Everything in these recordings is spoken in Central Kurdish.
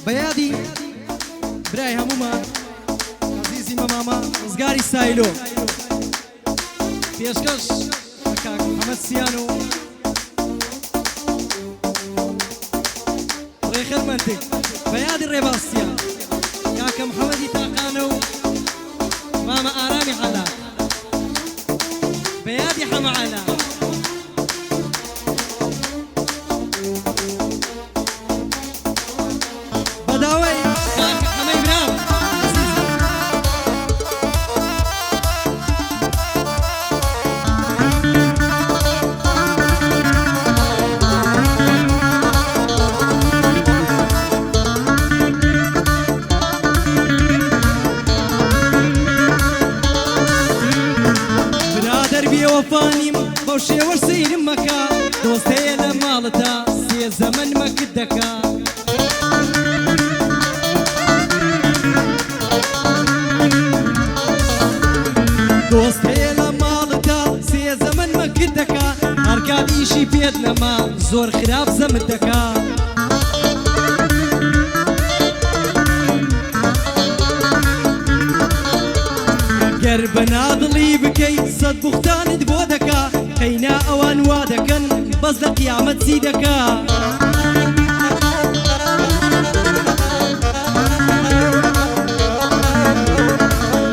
بەیادی برای هەمومان عزیزی مەماما ڕزگاری سایلۆ پێشکەش کاک محەممەد سیان و ڕێخەرمەندێک بەیادی ڕێباسیان کاکە محەممەدی تاقانە و مامە ئارامی حەلا بەیادی حەمەعەلا بەداوای کاکە حەمەی براو وەفانیم بەو شێوە سەیرم مەکە دۆست هەیە لە ماڵەتە سێ زەمەن مەکت دەکا دۆست هەیە لە ماڵەتە سێ زەمەن مەکت دەکا هەر کات ئیشی پێت نەما زۆر خراپ زەمت دەکا گەر بە نادڵی بکەیت سەد بوختانت بۆ دەکا قەینا ئەوان وا دەکەن بەس لە قیامەت چی دەکا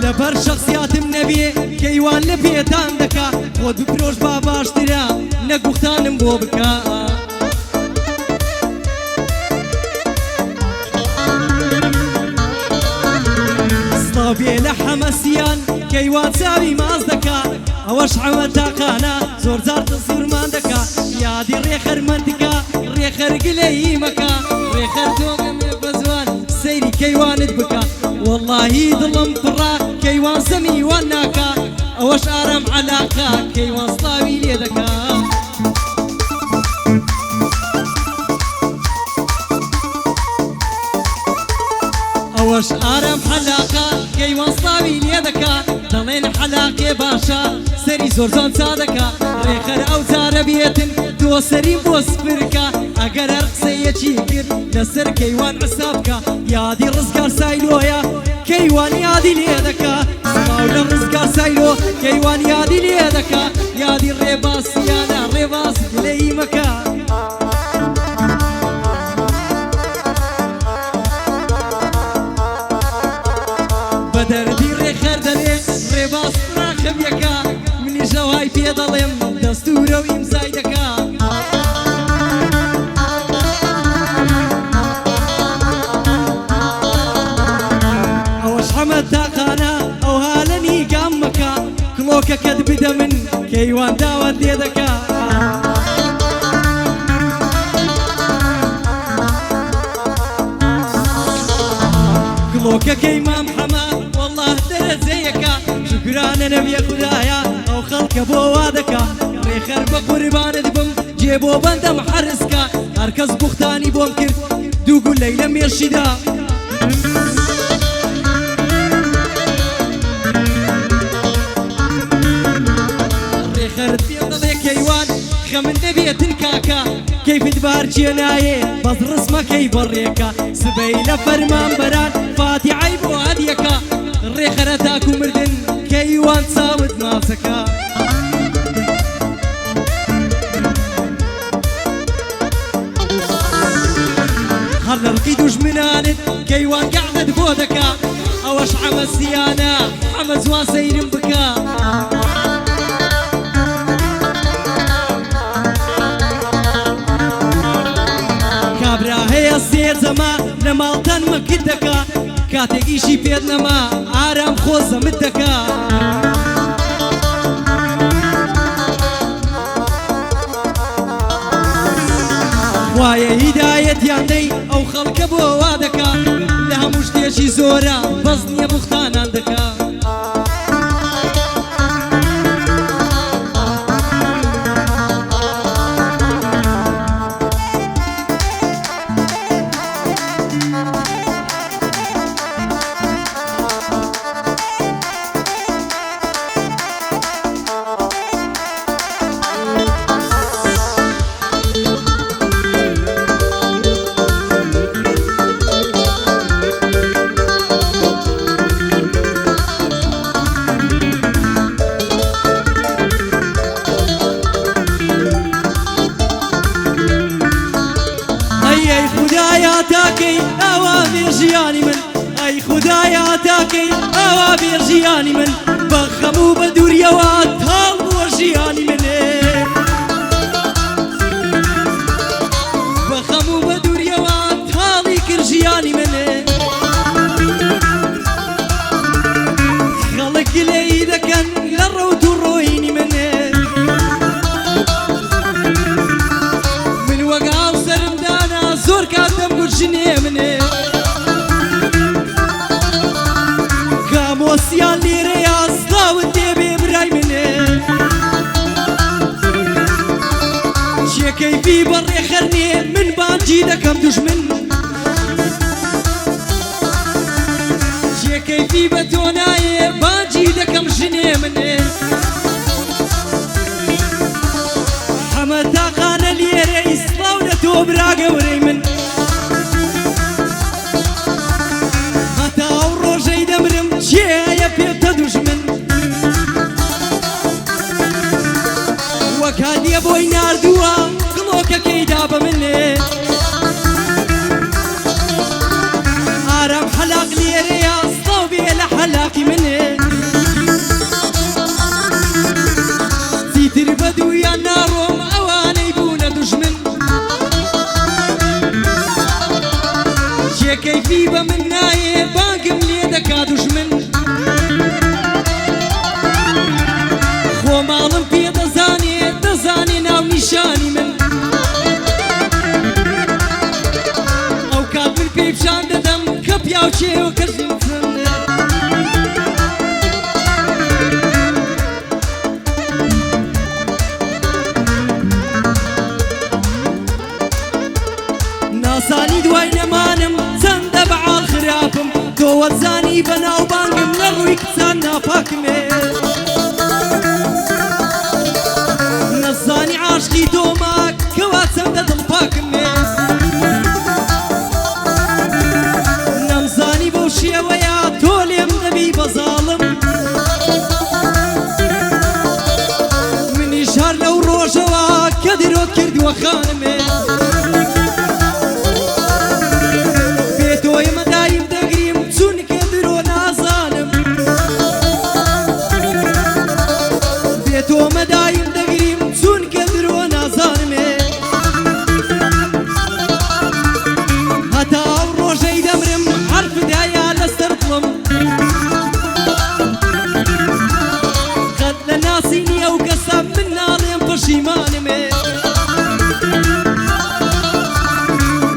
لەبەر شەخسیاتم نەبێ کەیوان لە پێتان دەکا خۆت بفرۆش با باشترە نەگوختانم بۆ بکە بێ لە حەمەسیان کەیوان چاوی ماز دەکا ئەوەش حەمە تاقانە زۆر جار تەسوورمان دەکا یادی ڕێخەرمەندەکە ڕێخەرگلەیی مەکە ڕێخەر تۆگەمێ بە زوان سەیری کەیوانت بکە وەڵڵاهی دڵم پڕا کەیوان زەمی وان ناکا ئەوەش ئارام عەلاقا کەیوان سڵاوی لێ دەکا ئەوەش ئارام حەلاقا کەیوان سڵاوی لێ دەکا دەڵێن حەلاقێ باشە سەری زۆر جوان چا دەکا ڕێخەر ئەو جارە بێتن تۆ سەری بۆ سپرکە ئەگەر هەر قسەیەکی کرد لەسەر کەیوان حسابکە یادی ڕزگار سایلۆیە کەیوان یادی لێ دەکا سڵاو لە ڕزگار سایلۆ کەیوان یادی لێ دەکا یادی ڕێباسیانە ڕێباس گلەی مەکە دەردی ڕێخەر دەرێ ڕێباس ڕاخەم یەکە منیش لەوای پێ دەڵێم دەستورە و ئیمزای دەکا ئەوەش حەمە تاقانە ئەو هالەنی گام مەکە کڵۆکەکەت بدە من کەیوان داوات لێ دەکا کڵۆکەکەی مام حەمە دەرەجەیەکە شکرانە نەبیە خودایە ئەو خەڵکە بۆ وا دەکا ڕێخەر بە قوربانت بم جێ بۆ بەندەم حەرسکە هەرکەس بوختانی بۆم کرد دوو گولەی لە مێشیدا ڕێخەرت پێ دەڵێ کەیوان خەمن نەبێتن کاکە کەیفت بارچیە نایێ بەس ڕسمەکەی بەڕێکە سبەی لە فەرمان بەران فاتیعەی بۆ هەدیەکە ڕێخەرە تاکو مردن کەیوان چاوت ماسەکە هەر لەڵقی دوژمنانت کەیوان گەعدت بۆ دەکا ئەوەش حەمەسیانە حەمە جوان سەیرم بکە کابرا هەیە سێ جەما لە ماڵتان مەکت دەکا کاتێک ئیشی پێت نەما ئارام خۆ زەمت دەکا وایە هیدایەتیان دەی ئەو خەڵکە بۆ وا دەکا لە هەموو شتێکی زۆرە بەس نییە بوختانان دەکا تاكي أوامر جياني من أي خدايا تاكي أوامر جياني من بخمو بدور يوات هاو جياني من بخمو بدور يوات هالي كرجياني من خلق لي ذكن للروت الرويني من وقع وسرمدانا زور كاتم قرشني مني كاموسيان لي رياض لاودي ببراي مني شي كيفي بري خرني من بانجي دكم دشمن شي كيفي بتوناي بانجي دكم جني مني حمتا خان اليري صلاولة براقة وريمن هتا وروجي دمرم شيا بيتا دشمن وكاد يبوي نار دوا قلوكا كيدابا مني عرب حلاق ليري صوبي لحلاقي مني سيتر بدو يا نارهم اواني بونا دشمن شي كيفي بمناي باقم ليدكا دشمن خو مالم في دزاني ناو نشاني من او كاد من بيبشان ددم كبياو شي وكرزم ناساني دواي نمانم زند بعال خرافم تو وزاني بناو بانقم لروي كتان نافاكمي نزاني عاشقي دوماك كواتم ددل باكمي نمزاني بوشي ويا توليم نبي بظالم مني شهر لو روجوا كدرو كرد وخانمي بيتوي مدايم دقريم تون كدرو نازانم بيتو مدايم دقريم تون كدرو نازانم هتا وروجي دمرم عرف دايا لسترطلم قد لناسيني او قصاب من ناليم بشيمانم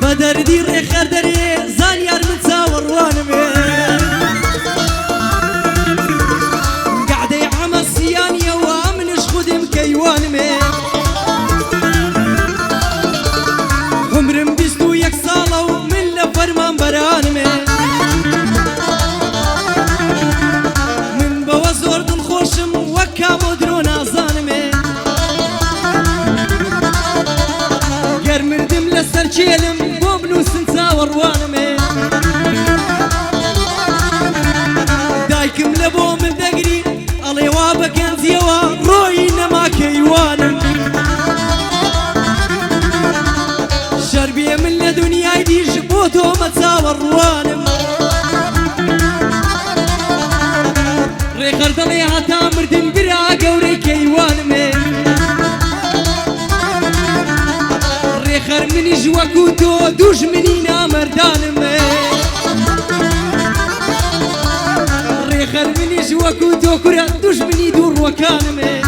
بدردي ريخر دري زانيار متساور وانمي قعدي عمى السيانية وامنش خدم كيوانمي عمرم بيستو يك صالة ومن لفرمان برانمي من بوزور دل خوشم وكا مدرون ازانمي قرمردم لسر جيلم بوبنو سنساور وانمي دايكم لبو من دقري الله يوابك انزيوا روي نما كيوانم شربي من لدنيا يدي جبوتو متساور وانم ريخر دلي هتا مردن برا قوري كيوانمي ريخر مني جواكوتو دوش منينا مردانمي ريخر مني جواكوتو كرا دوش مني دور وكانمي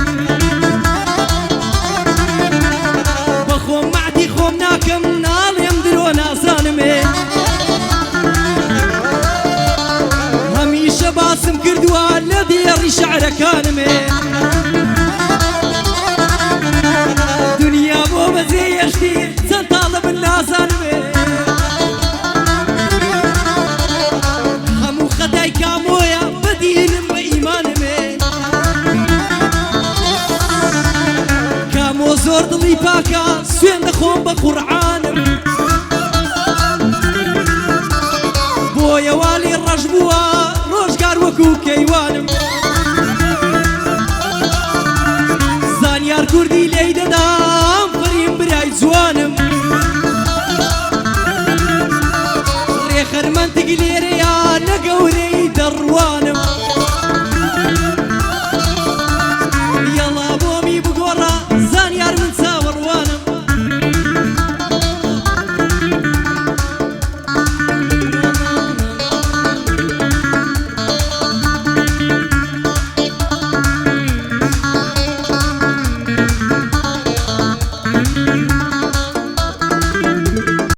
بخوم معدي خوم ناكم نال يمدرو نازانمي هميشه باسم كردوا لديري شعر كانمي دنيا بو بزيشتي سنطالب النازانمي همو خداي كامويا بدينم بإيمانمي كامو زور دلي باكا سوين دخوم بقرعانم بويا والي الرجبوا روشقار وكو كيوانم زانيار كردي لي